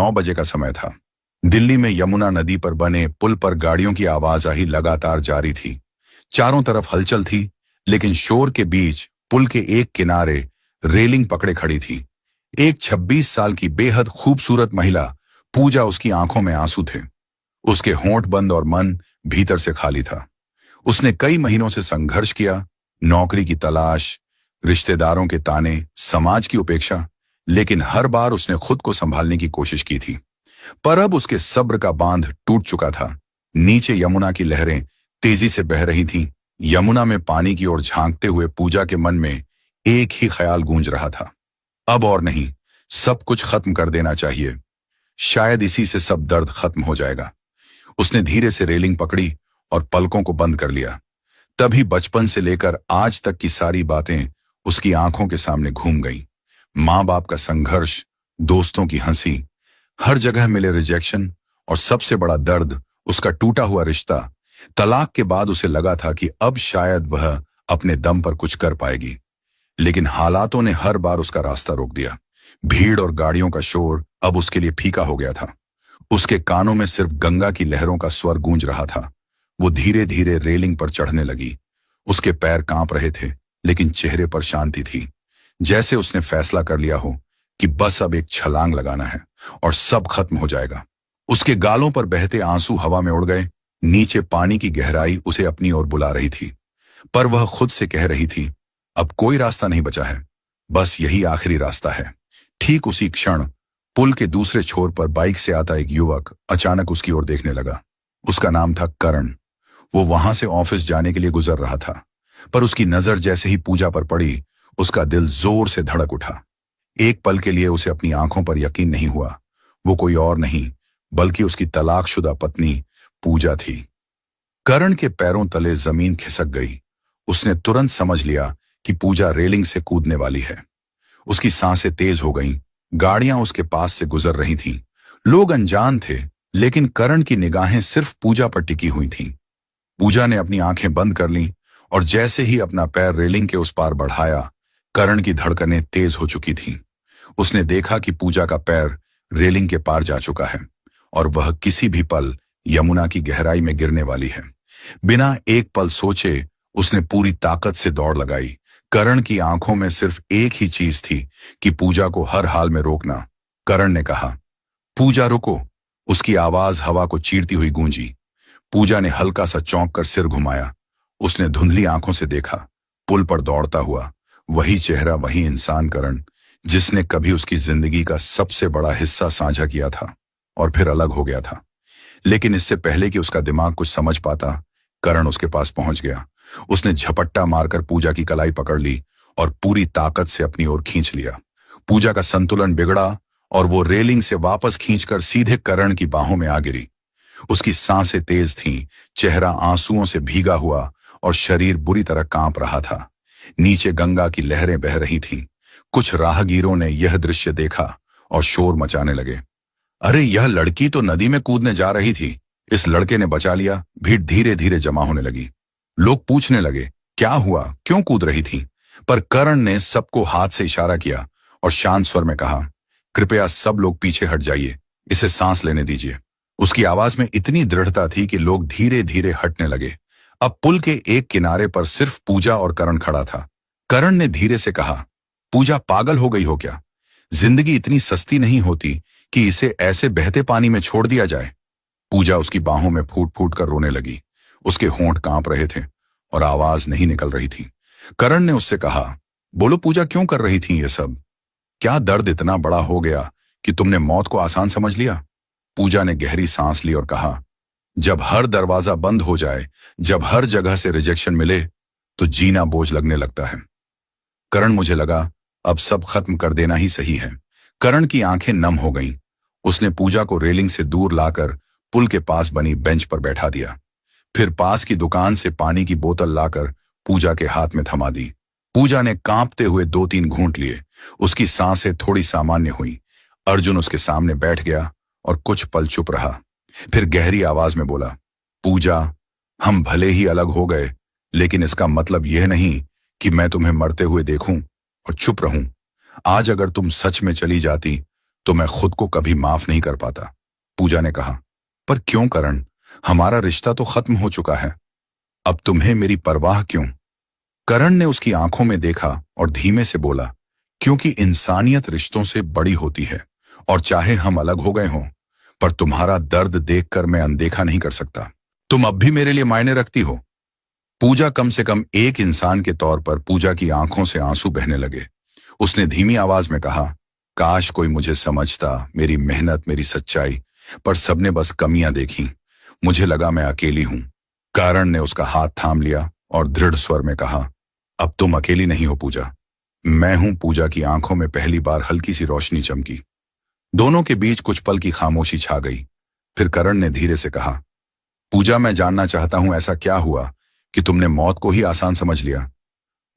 9 बजे का समय था। दिल्ली में यमुना नदी पर बने पुल पर गाड़ियों की आवाजाही लगातार जारी थी। चारों तरफ हलचल थी, लेकिन शोर के बीच पुल के एक किनारे रेलिंग पकड़े खड़ी थी एक 26 साल की बेहद खूबसूरत महिला पूजा। उसकी आंखों में आंसू थे, उसके होंठ बंद और मन भीतर से खाली था। उसने कई महीनों से संघर्ष किया, नौकरी की तलाश, रिश्तेदारों के ताने, समाज की उपेक्षा, लेकिन हर बार उसने खुद को संभालने की कोशिश की थी। पर अब उसके सब्र का बांध टूट चुका था। नीचे यमुना की लहरें तेजी से बह रही थीं। यमुना में पानी की ओर झांकते हुए पूजा के मन में एक ही ख्याल गूंज रहा था, अब और नहीं, सब कुछ खत्म कर देना चाहिए। शायद इसी से सब दर्द खत्म हो जाएगा। उसने धीरे से रेलिंग पकड़ी और पलकों को बंद कर लिया। तभी बचपन से लेकर आज तक की सारी बातें उसकी आंखों के सामने घूम गईं। माँ बाप का संघर्ष, दोस्तों की हंसी, हर जगह मिले रिजेक्शन और सबसे बड़ा दर्द उसका टूटा हुआ रिश्ता। तलाक के बाद उसे लगा था कि अब शायद वह अपने दम पर कुछ कर पाएगी, लेकिन हालातों ने हर बार उसका रास्ता रोक दिया। भीड़ और गाड़ियों का शोर अब उसके लिए फीका हो गया था। उसके कानों में सिर्फ गंगा की लहरों का स्वर गूंज रहा था। वो धीरे धीरे रेलिंग पर चढ़ने लगी। उसके पैर कांप रहे थे, लेकिन चेहरे पर शांति थी, जैसे उसने फैसला कर लिया हो कि बस अब एक छलांग लगाना है और सब खत्म हो जाएगा। उसके गालों पर बहते आंसू हवा में उड़ गए। नीचे पानी की गहराई उसे अपनी ओर बुला रही थी, पर वह खुद से कह रही थी, अब कोई रास्ता नहीं बचा है, बस यही आखिरी रास्ता है। ठीक उसी क्षण पुल के दूसरे छोर पर बाइक से आता एक युवक अचानक उसकी ओर देखने लगा। उसका नाम था करण। वो वहां से ऑफिस जाने के लिए गुजर रहा था, पर उसकी नजर जैसे ही पूजा पर पड़ी, उसका दिल जोर से धड़क उठा। एक पल के लिए उसे अपनी आंखों पर यकीन नहीं हुआ। वो कोई और नहीं, बल्कि उसकी तलाकशुदा पत्नी पूजा थी। करण के पैरों तले जमीन खिसक गई। उसने तुरंत समझ लिया कि पूजा रेलिंग से कूदने वाली है। उसकी सांसें तेज हो गईं। गाड़ियां उसके पास से गुजर रही थीं। लोग अनजान थे, लेकिन करण की निगाहें सिर्फ पूजा पर टिकी हुई थीं। पूजा ने अपनी आंखें बंद कर लीं और जैसे ही अपना पैर रेलिंग के उस पार बढ़ाया, करण की धड़कनें तेज हो चुकी थीं। उसने देखा कि पूजा का पैर रेलिंग के पार जा चुका है और वह किसी भी पल यमुना की गहराई में गिरने वाली है। बिना एक पल सोचे उसने पूरी ताकत से दौड़ लगाई। करण की आंखों में सिर्फ एक ही चीज थी कि पूजा को हर हाल में रोकना। करण ने कहा, पूजा रुको। उसकी आवाज हवा को चीरती हुई गूंजी। पूजा ने हल्का सा चौंक कर सिर घुमाया। उसने धुंधली आंखों से देखा, पुल पर दौड़ता हुआ वही चेहरा, वही इंसान करण, जिसने कभी उसकी जिंदगी का सबसे बड़ा हिस्सा साझा किया था और फिर अलग हो गया था। लेकिन इससे पहले कि उसका दिमाग कुछ समझ पाता, करण उसके पास पहुंच गया। उसने झपट्टा मारकर पूजा की कलाई पकड़ ली और पूरी ताकत से अपनी ओर खींच लिया। पूजा का संतुलन बिगड़ा और वो रेलिंग से वापस खींचकर सीधे करण की बाहों में आ गिरी। उसकी सांसें तेज थीं, चेहरा आंसुओं से भीगा हुआ और शरीर बुरी तरह कांप रहा था। नीचे गंगा की लहरें बह रही थीं। कुछ राहगीरों ने यह दृश्य देखा और शोर मचाने लगे, अरे यह लड़की तो नदी में कूदने जा रही थी, इस लड़के ने बचा लिया। भीड़ धीरे धीरे जमा होने लगी। लोग पूछने लगे, क्या हुआ, क्यों कूद रही थी? पर करण ने सबको हाथ से इशारा किया और शांत स्वर में कहा, कृपया सब लोग पीछे हट जाइए, इसे सांस लेने दीजिए। उसकी आवाज में इतनी दृढ़ता थी कि लोग धीरे धीरे हटने लगे। अब पुल के एक किनारे पर सिर्फ पूजा और करण खड़ा था। करण ने धीरे से कहा, पूजा पागल हो गई हो क्या? जिंदगी इतनी सस्ती नहीं होती कि इसे ऐसे बहते पानी में छोड़ दिया जाए। पूजा उसकी बाहों में फूट फूट कर रोने लगी। उसके होंठ कांप रहे थे और आवाज नहीं निकल रही थी। करण ने उससे कहा, बोलो पूजा, क्यों कर रही थी ये सब? क्या दर्द इतना बड़ा हो गया कि तुमने मौत को आसान समझ लिया? पूजा ने गहरी सांस ली और कहा, जब हर दरवाजा बंद हो जाए, जब हर जगह से रिजेक्शन मिले, तो जीना बोझ लगने लगता है। करण, मुझे लगा अब सब खत्म कर देना ही सही है। करण की आंखें नम हो गईं। उसने पूजा को रेलिंग से दूर लाकर पुल के पास बनी बेंच पर बैठा दिया। फिर पास की दुकान से पानी की बोतल लाकर पूजा के हाथ में थमा दी। पूजा ने कांपते हुए 2-3 घूंट लिए। उसकी सांसें थोड़ी सामान्य हुई। अर्जुन उसके सामने बैठ गया और कुछ पल चुप रहा। फिर गहरी आवाज में बोला, पूजा, हम भले ही अलग हो गए, लेकिन इसका मतलब यह नहीं कि मैं तुम्हें मरते हुए देखूं और चुप रहूं। आज अगर तुम सच में चली जाती तो मैं खुद को कभी माफ नहीं कर पाता। पूजा ने कहा, पर क्यों करण? हमारा रिश्ता तो खत्म हो चुका है, अब तुम्हें मेरी परवाह क्यों? करण ने उसकी आंखों में देखा और धीमे से बोला, क्योंकि इंसानियत रिश्तों से बड़ी होती है, और चाहे हम अलग हो गए हों, पर तुम्हारा दर्द देखकर मैं अनदेखा नहीं कर सकता। तुम अब भी मेरे लिए मायने रखती हो। पूजा कम से कम एक इंसान के तौर पर पूजा की आंखों से आंसू बहने लगे। उसने धीमी आवाज में कहा, काश कोई मुझे समझता, मेरी मेहनत, मेरी सच्चाई, पर सबने बस कमियां देखी। मुझे लगा मैं अकेली हूं। करण ने उसका हाथ थाम लिया और दृढ़ स्वर में कहा, अब तुम अकेली नहीं हो पूजा, मैं हूं। पूजा की आंखों में पहली बार हल्की सी रोशनी चमकी। दोनों के बीच कुछ पल की खामोशी छा गई। फिर करण ने धीरे से कहा, पूजा, मैं जानना चाहता हूं ऐसा क्या हुआ कि तुमने मौत को ही आसान समझ लिया?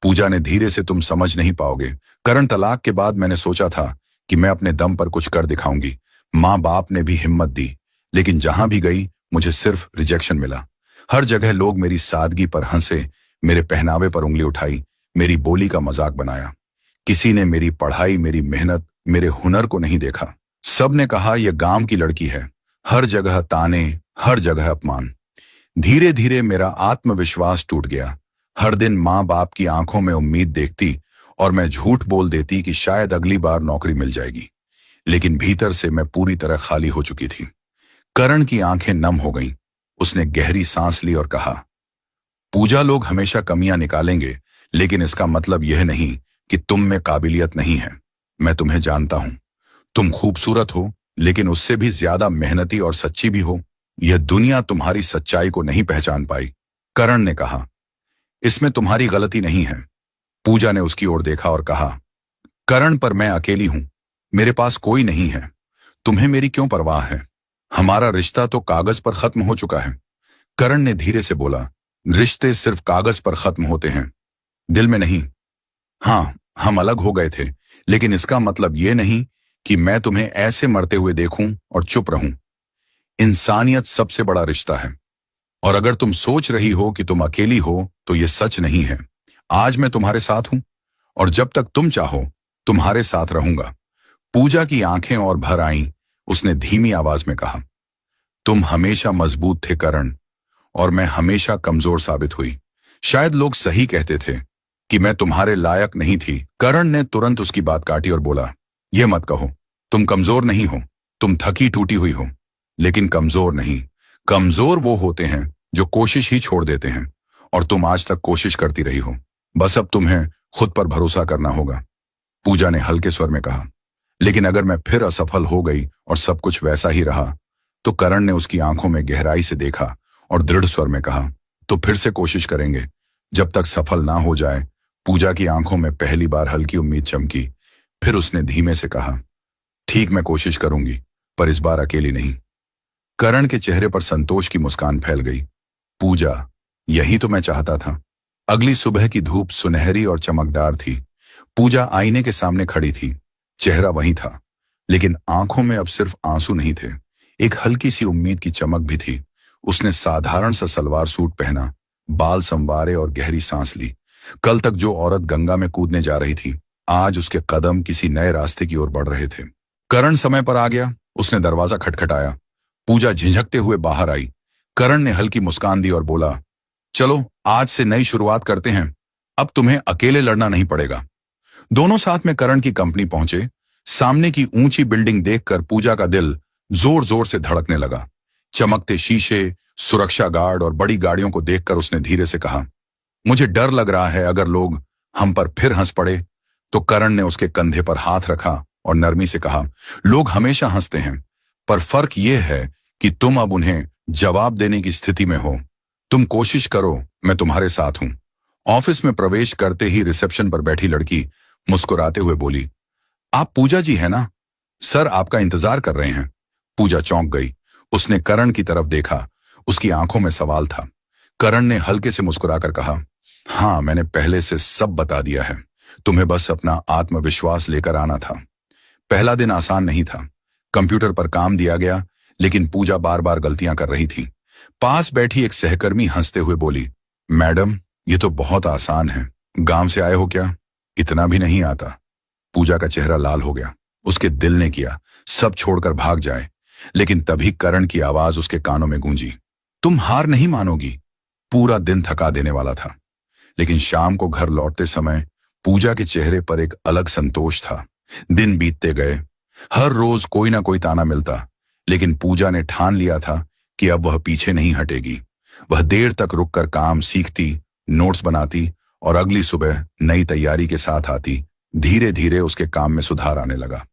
पूजा ने धीरे से, तुम समझ नहीं पाओगे करण, तलाक के बाद मैंने सोचा था कि मैं अपने दम पर कुछ कर दिखाऊंगी। माँ बाप ने भी हिम्मत दी, लेकिन जहां भी गई मुझे सिर्फ रिजेक्शन मिला। हर जगह लोग मेरी सादगी पर हंसे, मेरे पहनावे पर उंगली उठाई, मेरी बोली का मजाक बनाया। किसी ने मेरी पढ़ाई, मेरी मेहनत, मेरे हुनर को नहीं देखा। सब ने कहा यह गांव की लड़की है। हर जगह ताने, हर जगह अपमान। धीरे धीरे मेरा आत्मविश्वास टूट गया। हर दिन माँ बाप की आंखों में उम्मीद देखती और मैं झूठ बोल देती कि शायद अगली बार नौकरी मिल जाएगी, लेकिन भीतर से मैं पूरी तरह खाली हो चुकी थी। करण की आंखें नम हो गईं। उसने गहरी सांस ली और कहा, पूजा, लोग हमेशा कमियां निकालेंगे, लेकिन इसका मतलब यह नहीं कि तुम में काबिलियत नहीं है। मैं तुम्हें जानता हूं। तुम खूबसूरत हो, लेकिन उससे भी ज्यादा मेहनती और सच्ची भी हो। यह दुनिया तुम्हारी सच्चाई को नहीं पहचान पाई। करण ने कहा, इसमें तुम्हारी गलती नहीं है। पूजा ने उसकी ओर देखा और कहा, करण, पर मैं अकेली हूं, मेरे पास कोई नहीं है। तुम्हें मेरी क्यों परवाह है? हमारा रिश्ता तो कागज पर खत्म हो चुका है। करण ने धीरे से बोला, रिश्ते सिर्फ कागज पर खत्म होते हैं, दिल में नहीं। हाँ, हम अलग हो गए थे, लेकिन इसका मतलब यह नहीं कि मैं तुम्हें ऐसे मरते हुए देखूं और चुप रहूं। इंसानियत सबसे बड़ा रिश्ता है, और अगर तुम सोच रही हो कि तुम अकेली हो, तो यह सच नहीं है। आज मैं तुम्हारे साथ हूं, और जब तक तुम चाहो तुम्हारे साथ रहूंगा। पूजा की आंखें और भर आईं। उसने धीमी आवाज में कहा, तुम हमेशा मजबूत थे करण, और मैं हमेशा कमजोर साबित हुई। शायद लोग सही कहते थे कि मैं तुम्हारे लायक नहीं थी। करण ने तुरंत उसकी बात काटी और बोला, यह मत कहो, तुम कमजोर नहीं हो। तुम थकी टूटी हुई हो, लेकिन कमजोर नहीं। कमजोर वो होते हैं जो कोशिश ही छोड़ देते हैं, और तुम आज तक कोशिश करती रही हो। बस अब तुम्हें खुद पर भरोसा करना होगा। पूजा ने हल्के स्वर में कहा, लेकिन अगर मैं फिर असफल हो गई और सब कुछ वैसा ही रहा? तो करण ने उसकी आंखों में गहराई से देखा और दृढ़ स्वर में कहा, तो फिर से कोशिश करेंगे, जब तक सफल ना हो जाए। पूजा की आंखों में पहली बार हल्की उम्मीद चमकी। फिर उसने धीमे से कहा, ठीक, मैं कोशिश करूंगी, पर इस बार अकेली नहीं। करण के चेहरे पर संतोष की मुस्कान फैल गई। पूजा, यही तो मैं चाहता था। अगली सुबह की धूप सुनहरी और चमकदार थी। पूजा आईने के सामने खड़ी थी। चेहरा वही था, लेकिन आंखों में अब सिर्फ आंसू नहीं थे, एक हल्की सी उम्मीद की चमक भी थी। उसने साधारण सा सलवार सूट पहना, बाल संवारे और गहरी सांस ली। कल तक जो औरत गंगा में कूदने जा रही थी, आज उसके कदम किसी नए रास्ते की ओर बढ़ रहे थे। करण समय पर आ गया। उसने दरवाजा खटखटाया। पूजा झिझकते हुए बाहर आई। करण ने हल्की मुस्कान दी और बोला, चलो आज से नई शुरुआत करते हैं। अब तुम्हें अकेले लड़ना नहीं पड़ेगा। दोनों साथ में करण की कंपनी पहुंचे। सामने की ऊंची बिल्डिंग देखकर पूजा का दिल जोर जोर से धड़कने लगा। चमकते शीशे, सुरक्षा गार्ड और बड़ी गाड़ियों को देखकर उसने धीरे से कहा, मुझे डर लग रहा है अगर लोग हम पर फिर हंस पड़े। तो करण ने उसके कंधे पर हाथ रखा और नरमी से कहा, लोग हमेशा हंसते हैं, पर फर्क यह है कि तुम अब उन्हें जवाब देने की स्थिति में हो। तुम कोशिश करो, मैं तुम्हारे साथ हूं। ऑफिस में प्रवेश करते ही रिसेप्शन पर बैठी लड़की मुस्कुराते हुए बोली, आप पूजा जी है ना? सर आपका इंतजार कर रहे हैं। पूजा चौंक गई। उसने करण की तरफ देखा। उसकी आंखों में सवाल था। करण ने हल्के से मुस्कुराकर कहा, हाँ, मैंने पहले से सब बता दिया है। तुम्हें बस अपना आत्मविश्वास लेकर आना था। पहला दिन आसान नहीं था। कंप्यूटर पर काम दिया गया, लेकिन पूजा बार बार गलतियां कर रही थी। पास बैठी एक सहकर्मी हंसते हुए बोली, मैडम, ये तो बहुत आसान है। गांव से आए हो क्या? इतना भी नहीं आता। पूजा का चेहरा लाल हो गया। उसके दिल ने किया सब छोड़कर भाग जाए, लेकिन तभी करण की आवाज उसके कानों में गूंजी। तुम हार नहीं मानोगी। पूरा दिन थका देने वाला था, लेकिन शाम को घर लौटते समय पूजा के चेहरे पर एक अलग संतोष था। दिन बीतते गए, हर रोज कोई ना कोई ताना मिलता, लेकिन पूजा ने ठान लिया था कि अब वह पीछे नहीं हटेगी। वह देर तक रुककर काम सीखती, नोट्स बनाती और अगली सुबह नई तैयारी के साथ आती। धीरे धीरे उसके काम में सुधार आने लगा।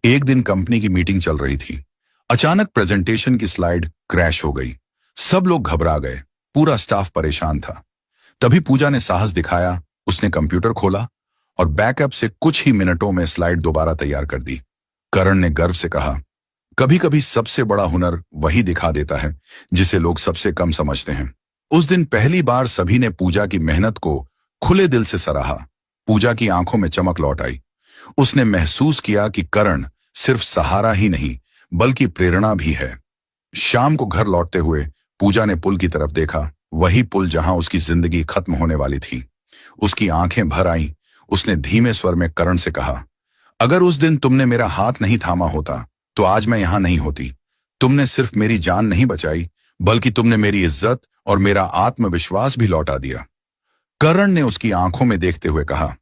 एक दिन कंपनी की मीटिंग चल रही थी। अचानक प्रेजेंटेशन की स्लाइड क्रैश हो गई। सब लोग घबरा गए, पूरा स्टाफ परेशान था। तभी पूजा ने साहस दिखाया। उसने कंप्यूटर खोला और बैकअप से कुछ ही मिनटों में स्लाइड दोबारा तैयार कर दी। करण ने गर्व से कहा, कभी कभी सबसे बड़ा हुनर वही दिखा देता है जिसे लोग सबसे कम समझते हैं। उस दिन पहली बार सभी ने पूजा की मेहनत को खुले दिल से सराहा। पूजा की आंखों में चमक लौट आई। उसने महसूस किया कि करण सिर्फ सहारा ही नहीं बल्कि प्रेरणा भी है। शाम को घर लौटते हुए पूजा ने पुल की तरफ देखा, वही पुल जहां उसकी जिंदगी खत्म होने वाली थी। उसकी आंखें भर आईं। उसने धीमे स्वर में करण से कहा, अगर उस दिन तुमने मेरा हाथ नहीं थामा होता तो आज मैं यहां नहीं होती। तुमने सिर्फ मेरी जान नहीं बचाई, बल्कि तुमने मेरी इज्जत और मेरा आत्मविश्वास भी लौटा दिया। करण ने उसकी आंखों में देखते हुए कहा,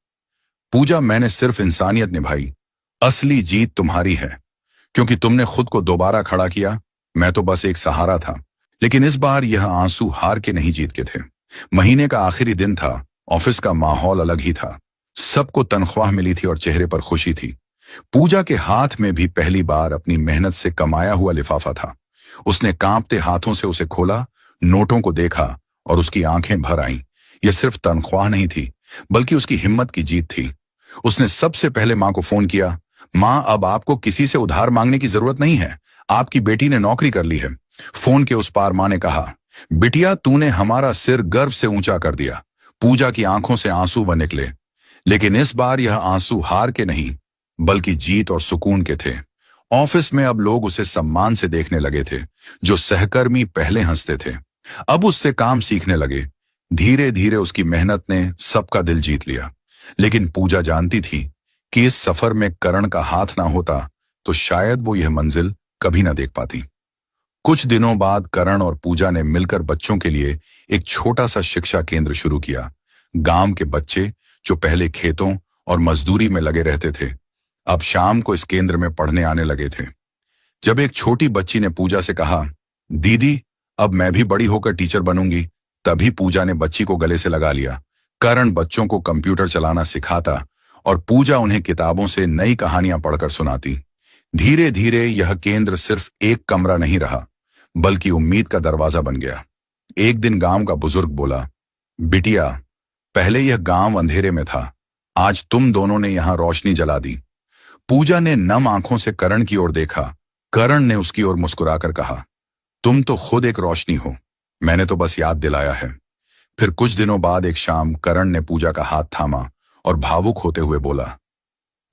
पूजा, मैंने सिर्फ इंसानियत निभाई, असली जीत तुम्हारी है, क्योंकि तुमने खुद को दोबारा खड़ा किया। मैं तो बस एक सहारा था, लेकिन इस बार यह आंसू हार के नहीं जीत के थे। महीने का आखिरी दिन था। ऑफिस का माहौल अलग ही था। सबको तनख्वाह मिली थी और चेहरे पर खुशी थी। पूजा के हाथ में भी पहली बार अपनी मेहनत से कमाया हुआ लिफाफा था। उसने कांपते हाथों से उसे खोला, नोटों को देखा और उसकी आंखें भर आईं। यह सिर्फ तनख्वाह नहीं थी, बल्कि उसकी हिम्मत की जीत थी। उसने सबसे पहले मां को फोन किया। मां, अब आपको किसी से उधार मांगने की जरूरत नहीं है। आपकी बेटी ने नौकरी कर ली है। फोन के उस पार मां ने कहा, बिटिया, तूने हमारा सिर गर्व से ऊंचा कर दिया। पूजा की आंखों से आंसू वह निकले, लेकिन इस बार यह आंसू हार के नहीं बल्कि जीत और सुकून के थे। ऑफिस में अब लोग उसे सम्मान से देखने लगे थे। जो सहकर्मी पहले हंसते थे, अब उससे काम सीखने लगे। धीरे धीरे उसकी मेहनत ने सबका दिल जीत लिया। लेकिन पूजा जानती थी कि इस सफर में करण का हाथ ना होता तो शायद वो यह मंजिल कभी ना देख पाती। कुछ दिनों बाद करण और पूजा ने मिलकर बच्चों के लिए एक छोटा सा शिक्षा केंद्र शुरू किया। गांव के बच्चे जो पहले खेतों और मजदूरी में लगे रहते थे, अब शाम को इस केंद्र में पढ़ने आने लगे थे। जब एक छोटी बच्ची ने पूजा से कहा, दीदी, अब मैं भी बड़ी होकर टीचर बनूंगी, तभी पूजा ने बच्ची को गले से लगा लिया। करण बच्चों को कंप्यूटर चलाना सिखाता और पूजा उन्हें किताबों से नई कहानियां पढ़कर सुनाती। धीरे धीरे यह केंद्र सिर्फ एक कमरा नहीं रहा, बल्कि उम्मीद का दरवाजा बन गया। एक दिन गांव का बुजुर्ग बोला, बिटिया, पहले यह गांव अंधेरे में था, आज तुम दोनों ने यहां रोशनी जला दी। पूजा ने नम आंखों से करण की ओर देखा। करण ने उसकी ओर मुस्कुराकर कहा, तुम तो खुद एक रोशनी हो, मैंने तो बस याद दिलाया है। फिर कुछ दिनों बाद एक शाम करण ने पूजा का हाथ थामा और भावुक होते हुए बोला,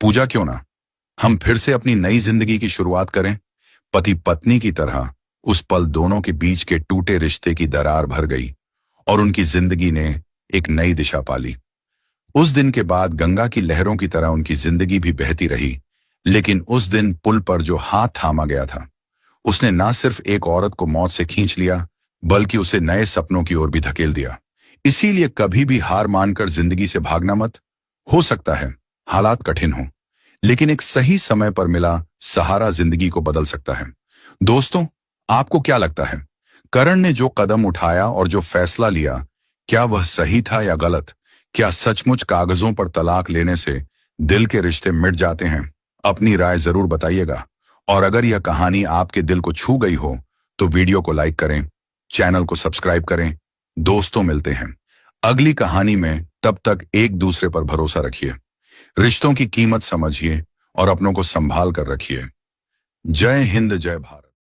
पूजा, क्यों ना हम फिर से अपनी नई जिंदगी की शुरुआत करें। पति पत्नी की तरह उस पल दोनों के बीच के टूटे रिश्ते की दरार भर गई और उनकी जिंदगी ने एक नई दिशा पाली। उस दिन के बाद गंगा की लहरों की तरह उनकी जिंदगी भी बहती रही। लेकिन उस दिन पुल पर जो हाथ थामा गया था, उसने ना सिर्फ एक औरत को मौत से खींच लिया, बल्कि उसे नए सपनों की ओर भी धकेल दिया। इसीलिए कभी भी हार मानकर जिंदगी से भागना मत। हो सकता है हालात कठिन हो, लेकिन एक सही समय पर मिला सहारा जिंदगी को बदल सकता है। दोस्तों, आपको क्या लगता है, करण ने जो कदम उठाया और जो फैसला लिया, क्या वह सही था या गलत? क्या सचमुच कागजों पर तलाक लेने से दिल के रिश्ते मिट जाते हैं? अपनी राय जरूर बताइएगा। और अगर यह कहानी आपके दिल को छू गई हो तो वीडियो को लाइक करें, चैनल को सब्सक्राइब करें। दोस्तों, मिलते हैं अगली कहानी में। तब तक एक दूसरे पर भरोसा रखिए, रिश्तों की कीमत समझिए और अपनों को संभाल कर रखिए। जय हिंद, जय भारत।